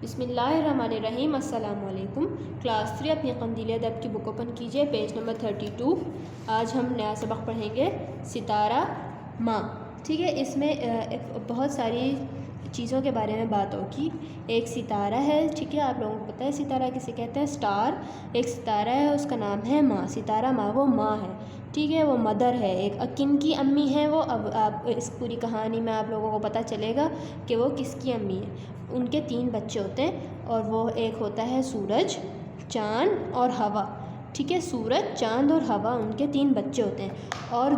بسم اللہ الرحمن الرحیم۔ السلام علیکم۔ کلاس 3 اپنی قندیل ادب کی بک اوپن کیجیے، پیج نمبر 32۔ آج ہم نیا سبق پڑھیں گے ستارہ ماں، ٹھیک ہے۔ اس میں بہت ساری چیزوں کے بارے میں بات ہوگی۔ ایک ستارہ ہے، ٹھیک ہے، آپ لوگوں کو پتہ ہے ستارہ کسے کہتے ہیں، سٹار۔ ایک ستارہ ہے، اس کا نام ہے ماں، ستارہ ماں، وہ ماں ہے، ٹھیک ہے، وہ مدر ہے۔ ایک کن کی امی ہے وہ، اب آپ اس پوری کہانی میں آپ لوگوں کو پتہ چلے گا کہ وہ کس کی امی ہے۔ ان کے 3 بچے ہوتے ہیں، اور وہ ایک ہوتا ہے سورج، چاند اور ہوا، ٹھیک ہے۔ سورج، چاند اور ہوا ان کے 3 بچے ہوتے ہیں، اور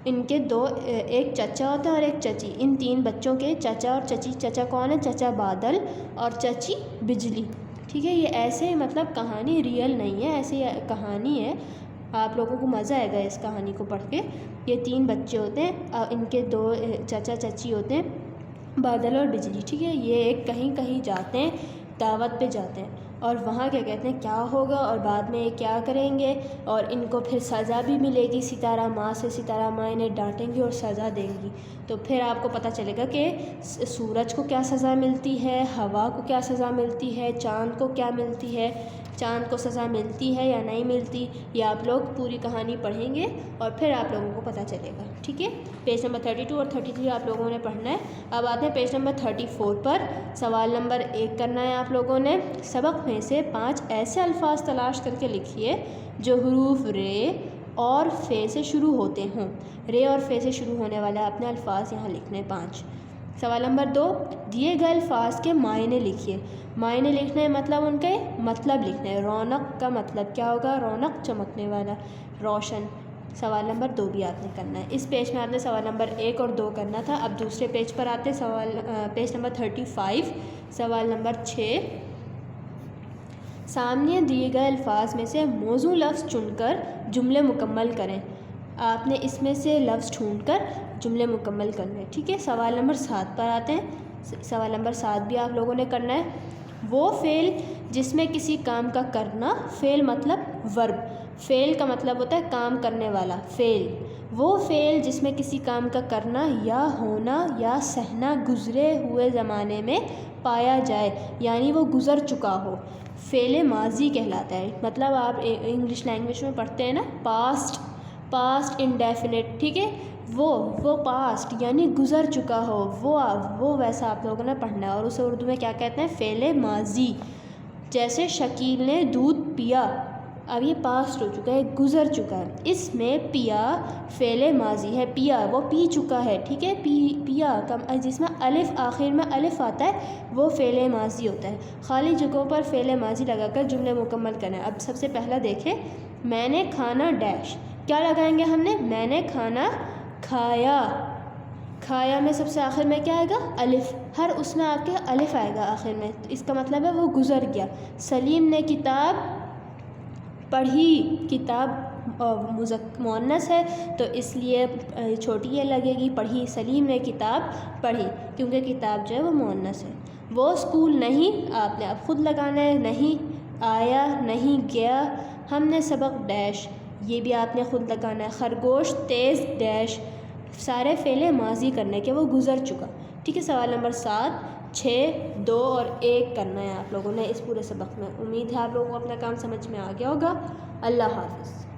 ان کے ایک چچا ہوتا ہے اور ایک چچی۔ ان 3 بچوں کے چچا اور چچی، چچا کون ہے؟ چچا بادل اور چچی بجلی، ٹھیک ہے۔ یہ ایسے مطلب کہانی ریئل نہیں ہے، ایسی کہانی ہے، آپ لوگوں کو مزہ آئے گا اس کہانی کو پڑھ کے۔ یہ 3 بچے ہوتے ہیں، ان کے 2 چچا چچی ہوتے ہیں، بادل اور بجلی، ٹھیک ہے۔ یہ ایک کہیں جاتے ہیں، دعوت پہ جاتے ہیں، اور وہاں کیا کہتے ہیں کیا ہوگا اور بعد میں یہ کیا کریں گے، اور ان کو پھر سزا بھی ملے گی ستارہ ماں سے۔ ستارہ ماں انہیں ڈانٹیں گی اور سزا دیں گی، تو پھر آپ کو پتہ چلے گا کہ سورج کو کیا سزا ملتی ہے، ہوا کو کیا سزا ملتی ہے، چاند کو کیا ملتی ہے، چاند کو سزا ملتی ہے یا نہیں ملتی۔ یہ آپ لوگ پوری کہانی پڑھیں گے اور پھر آپ لوگوں کو پتہ چلے گا، ٹھیک ہے۔ پیج نمبر 32 اور 33 آپ لوگوں نے پڑھنا ہے۔ اب آتے ہیں پیج نمبر 34 پر۔ سوال نمبر 1 کرنا ہے آپ لوگوں نے۔ سبق میں سے 5 ایسے الفاظ تلاش کر کے لکھیے جو حروف رے اور فے سے شروع ہوتے ہوں۔ رے اور فے سے شروع ہونے والے اپنے الفاظ یہاں لکھنے 5۔ سوال نمبر 2، دیے گئے الفاظ کے معنی لکھیے۔ معنی لکھنا ہے مطلب ان کے مطلب لکھنا ہے۔ رونق کا مطلب کیا ہوگا؟ رونق، چمکنے والا، روشن۔ سوال نمبر 2 بھی آپ نے کرنا ہے۔ اس پیج میں آپ نے سوال نمبر 1 اور 2 کرنا تھا۔ اب دوسرے پیج پر آتے، پیج نمبر 35، سوال نمبر 6۔ سامنے دیے گئے الفاظ میں سے موزوں لفظ چن کر جملے مکمل کریں۔ آپ نے اس میں سے لفظ ڈھونڈ کر جملے مکمل کرنے ہیں، ٹھیک ہے۔ سوال نمبر 7 پر آتے ہیں۔ سوال نمبر 7 بھی آپ لوگوں نے کرنا ہے۔ وہ فعل جس میں کسی کام کا کرنا، فعل مطلب ورب، فعل کا مطلب ہوتا ہے کام کرنے والا، فعل۔ وہ فعل جس میں کسی کام کا کرنا یا ہونا یا سہنا گزرے ہوئے زمانے میں پایا جائے، یعنی وہ گزر چکا ہو، فعل ماضی کہلاتا ہے۔ مطلب آپ انگلش لینگویج میں پڑھتے ہیں نا، پاسٹ انڈیفینٹ، ٹھیک ہے۔ وہ پاسٹ یعنی گزر چکا ہو، وہ ویسا آپ لوگوں نے پڑھنا ہے، اور اسے اردو میں کیا کہتے ہیں؟ فعل ماضی۔ جیسے شکیل نے دودھ پیا، اب یہ پاسٹ ہو چکا ہے، گزر چکا ہے۔ اس میں پیا فعل ماضی ہے، پیا وہ پی چکا ہے، ٹھیک ہے۔ پیا جس میں الف آخر میں الف آتا ہے وہ فعل ماضی ہوتا ہے۔ خالی جگہوں پر فعل ماضی لگا کر جملے مکمل کرنا ہے۔ اب سب سے پہلا دیکھیں، میں نے کھانا ڈیش، کیا لگائیں گے ہم نے؟ میں نے کھانا کھایا، کھایا میں سب سے آخر میں کیا آئے گا؟ الف، ہر اس میں آپ کے الف آئے گا آخر میں، اس کا مطلب ہے وہ گزر گیا۔ سلیم نے کتاب پڑھی، کتاب مؤنث ہے تو اس لیے چھوٹی یہ لگے گی، پڑھی۔ سلیم نے کتاب پڑھی کیونکہ کتاب جو ہے وہ مؤنث ہے۔ وہ اسکول نہیں، آپ نے اب خود لگانا ہے، نہیں آیا، نہیں گیا۔ ہم نے سبق ڈیش، یہ بھی آپ نے خود لگانا ہے۔ خرگوش تیز ڈیش، سارے فعل ماضی کرنے کے، وہ گزر چکا، ٹھیک ہے۔ سوال نمبر 7، 6، 2 اور 1 کرنا ہے آپ لوگوں نے اس پورے سبق میں۔ امید ہے آپ لوگوں کو اپنا کام سمجھ میں آ گیا ہوگا۔ اللہ حافظ۔